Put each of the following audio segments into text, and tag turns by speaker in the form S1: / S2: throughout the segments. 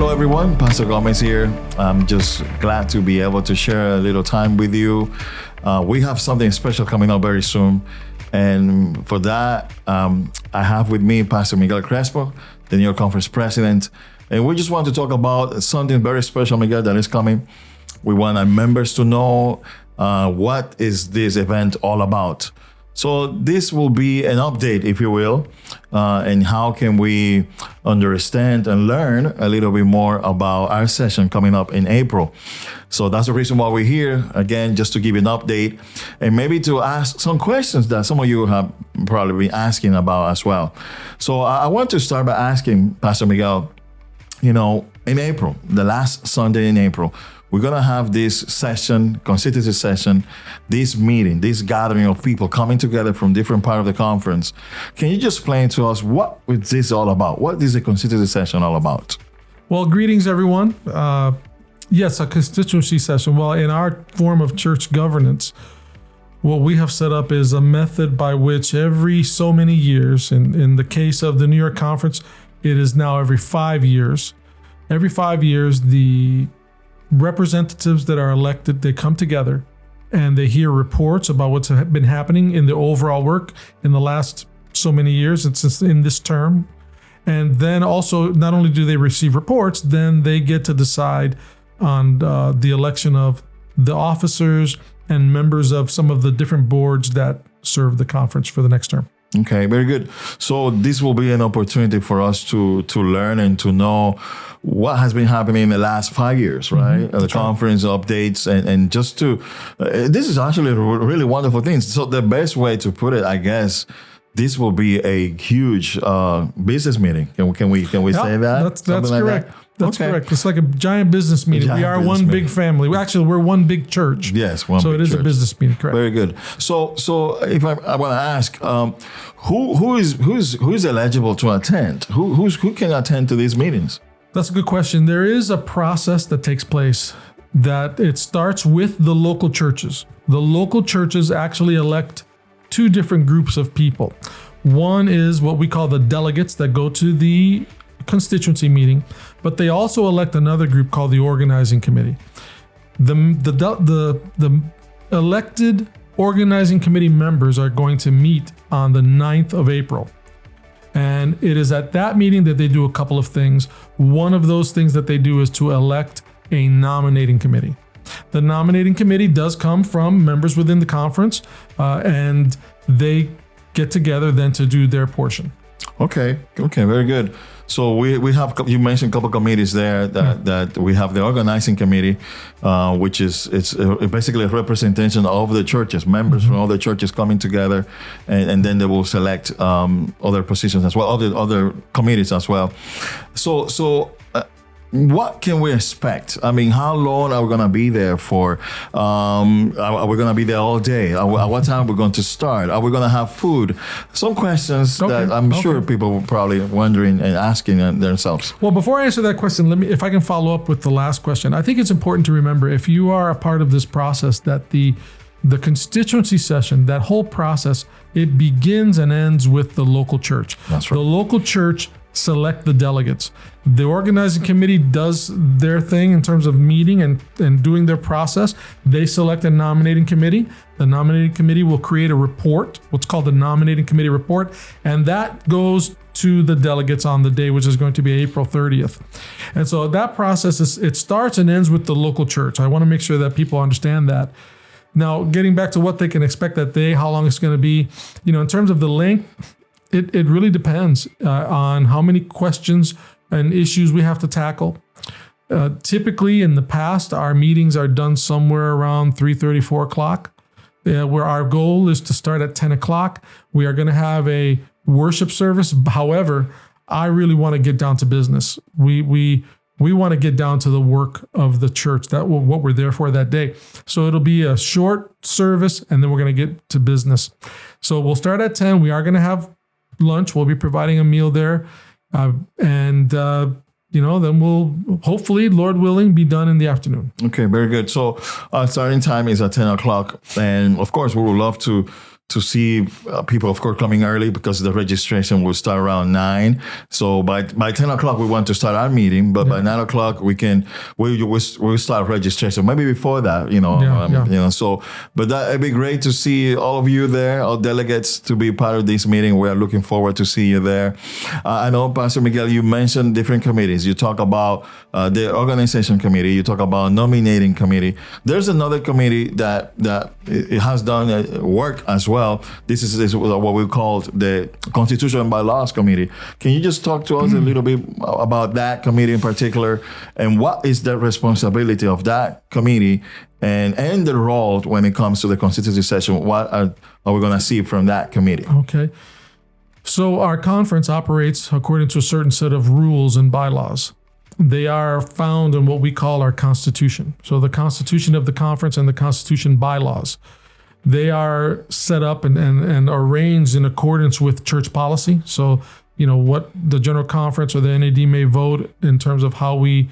S1: Hello, everyone. Pastor Gomez here. I'm just glad to be able to share a little time with you. We have something special coming up very soon. And for that, I have with me Pastor Miguel Crespo, the New York Conference president. And we just want to talk about something very special, Miguel, that is coming. We want our members to know what is this event all about. So this will be an update, if you will, and how can we understand and learn a little bit more about our session coming up in April. So that's the reason why we're here, again, just to give you an update and maybe to ask some questions that some of you have probably been asking about as well. So I want to start by asking Pastor Miguel, in April, the last Sunday in April, we're going to have this session, constituency session, this meeting, this gathering of people coming together from different parts of the conference. Can you just explain to us what is this all about? What is the constituency session all about?
S2: Well, greetings, everyone. Yes, a constituency session. Well, in our form of church governance, what we have set up is a method by which every so many years, in the case of the New York Conference, it is now every 5 years. Every 5 years, the representatives that are elected, they come together and they hear reports about what's been happening in the overall work in the last so many years. It's in this term. And then also, not only do they receive reports, then they get to decide on the election of the officers and members of some of the different boards that serve the conference for the next term.
S1: Okay, very good. So this will be an opportunity for us to learn and to know what has been happening in the last 5 years, right? Mm-hmm. The conference updates and just to, this is actually a really wonderful thing. So the best way to put it, I guess, this will be a huge business meeting. Can we say that?
S2: That's correct. That's correct. It's like a giant business meeting. We are one big family. We're one big church.
S1: Yes, one big church.
S2: So it is a business meeting, correct?
S1: Very good. So if I want to ask, who is eligible to attend? Who can attend to these meetings?
S2: That's a good question. There is a process that takes place that it starts with the local churches. The local churches actually elect two different groups of people. One is what we call the delegates that go to the constituency meeting, but they also elect another group called the organizing committee. The elected organizing committee members are going to meet on the 9th of April. And it is at that meeting that they do a couple of things. One of those things that they do is to elect a nominating committee. The nominating committee does come from members within the conference, and they get together then to do their portion. Okay,
S1: very good. So we have, you mentioned a couple of committees there that we have the organizing committee, which is basically a representation of the churches, members from all the churches coming together, and then they will select other positions as well, other committees as well. So what can we expect? I mean, how long are we going to be there for? Are we going to be there all day? At what time are we going to start? Are we going to have food? Some questions that I'm sure people were probably wondering and asking themselves.
S2: Well, before I answer that question, if I can follow up with the last question. I think it's important to remember, if you are a part of this process, that the constituency session, that whole process, it begins and ends with the local church.
S1: That's right.
S2: The local church select the delegates. The organizing committee does their thing in terms of meeting and doing their process. They select a nominating committee. The nominating committee will create a report, what's called the nominating committee report, and that goes to the delegates on the day, which is going to be April 30th. And so that process it starts and ends with the local church. I want to make sure that people understand that. Now, getting back to what they can expect that day, how long it's going to be, in terms of the length, it really depends on how many questions and issues we have to tackle. Typically, in the past, our meetings are done somewhere around 3:30, 4 o'clock, where our goal is to start at 10 o'clock. We are going to have a worship service. However, I really want to get down to business. We want to get down to the work of the church, what we're there for that day. So it'll be a short service, and then we're going to get to business. So we'll start at 10. We are going to have lunch. We'll be providing a meal there. Then we'll hopefully, Lord willing, be done in the afternoon.
S1: Okay, very good. So our starting time is at 10 o'clock. And of course, we would love to to see people, of course, coming early because the registration will start around 9. So by 10 o'clock, we want to start our meeting, but by 9 o'clock, we'll start registration. Maybe before that, you know, so, but it'd be great to see all of you there, all delegates to be part of this meeting. We are looking forward to see you there. I know, Pastor Miguel, you mentioned different committees. You talk about the organization committee. You talk about nominating committee. There's another committee that it has done work as well. This is what we call the Constitution and Bylaws Committee. Can you just talk to us a little bit about that committee in particular, and what is the responsibility of that committee and the role when it comes to the constituency session? What are we going to see from that committee?
S2: Okay. So our conference operates according to a certain set of rules and bylaws. They are found in what we call our Constitution. So the Constitution of the conference and the Constitution bylaws. They are set up and arranged in accordance with church policy. So, you know, what the General Conference or the NAD may vote in terms of how we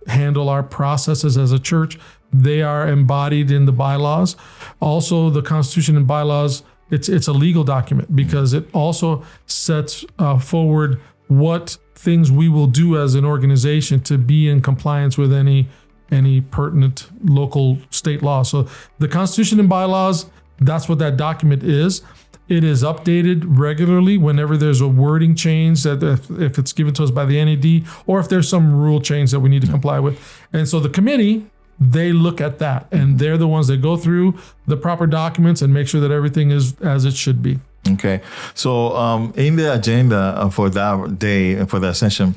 S2: handle our processes as a church, they are embodied in the bylaws. Also, the Constitution and bylaws, it's a legal document because it also sets forward what things we will do as an organization to be in compliance with any pertinent local state law. So the Constitution and bylaws, that's what that document is. It is updated regularly whenever there's a wording change, that if it's given to us by the NAD, or if there's some rule change that we need to comply with. And so the committee, they look at that, and they're the ones that go through the proper documents and make sure that everything is as it should be.
S1: Okay. So in the agenda for that day, for that session,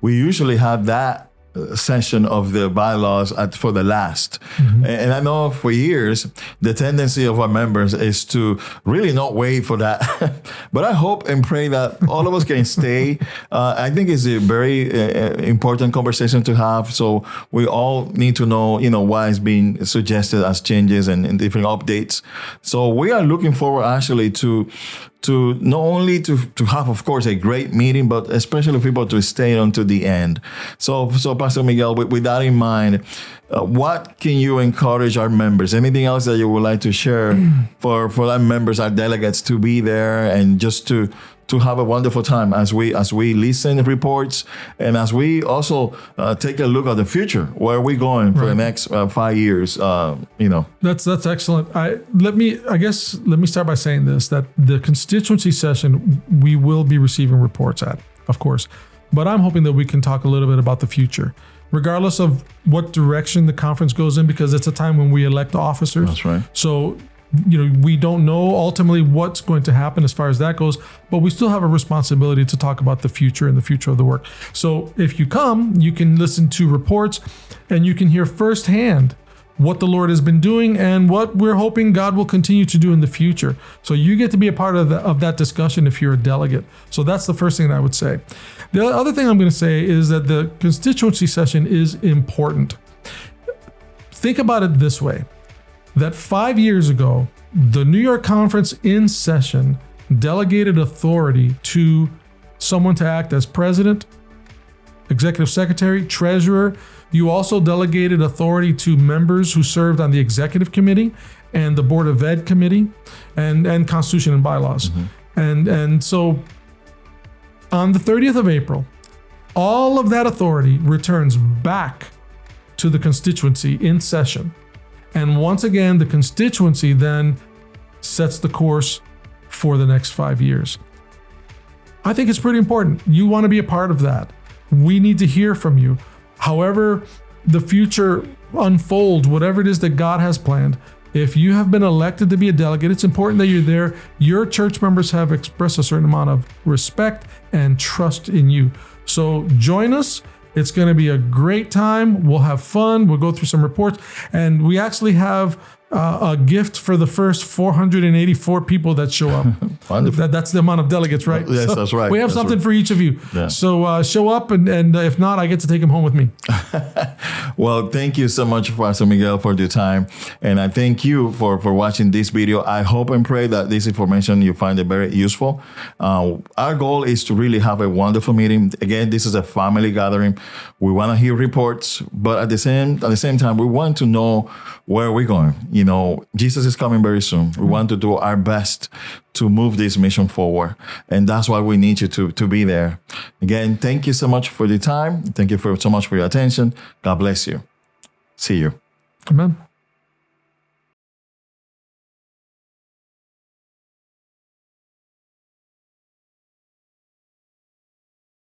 S1: we usually have that session of the bylaws for the last. And I know for years, the tendency of our members is to really not wait for that. But I hope and pray that all of us can stay. I think it's a very important conversation to have. So we all need to know, you know, why is being suggested as changes and different updates. So we are looking forward actually to not only to have, of course, a great meeting, but especially people to stay until the end. So Pastor Miguel, with that in mind, what can you encourage our members? Anything else that you would like to share for our members, our delegates, to be there and just to have a wonderful time as we listen to reports and as we also take a look at the future? Where are we going for the next 5 years? You know,
S2: that's excellent. Let me start by saying this: that the constituency session we will be receiving reports at, of course, but I'm hoping that we can talk a little bit about the future, regardless of what direction the conference goes in, because it's a time when we elect officers.
S1: That's right.
S2: So, you know, we don't know ultimately what's going to happen as far as that goes, but we still have a responsibility to talk about the future and the future of the work. So if you come, you can listen to reports and you can hear firsthand what the Lord has been doing and what we're hoping God will continue to do in the future. So you get to be a part of that discussion if you're a delegate. So that's the first thing that I would say. The other thing I'm going to say is that the constituency session is important. Think about it this way: that 5 years ago, the New York Conference in session delegated authority to someone to act as president, executive secretary, treasurer. You also delegated authority to members who served on the executive committee and the Board of Ed committee and Constitution and bylaws. And so on the 30th of April, all of that authority returns back to the constituency in session. And once again, the constituency then sets the course for the next 5 years. I think it's pretty important. You want to be a part of that. We need to hear from you. However the future unfolds, whatever it is that God has planned, if you have been elected to be a delegate, it's important that you're there. Your church members have expressed a certain amount of respect and trust in you. So join us. It's going to be a great time. We'll have fun. We'll go through some reports. And we actually have a gift for the first 484 people that show up. That's the amount of delegates, right?
S1: Yes, that's right.
S2: We have something for each of you. Yeah. So show up, and if not, I get to take them home with me.
S1: Well, thank you so much, Pastor Miguel, for your time. And I thank you for watching this video. I hope and pray that this information, you find it very useful. Our goal is to really have a wonderful meeting. Again, this is a family gathering. We want to hear reports, but at the same time, we want to know where we're going. You Jesus is coming very soon. We want to do our best to move this mission forward. And that's why we need you to be there. Again, thank you so much for the time. Thank you so much for your attention. God bless you. See you.
S2: Amen.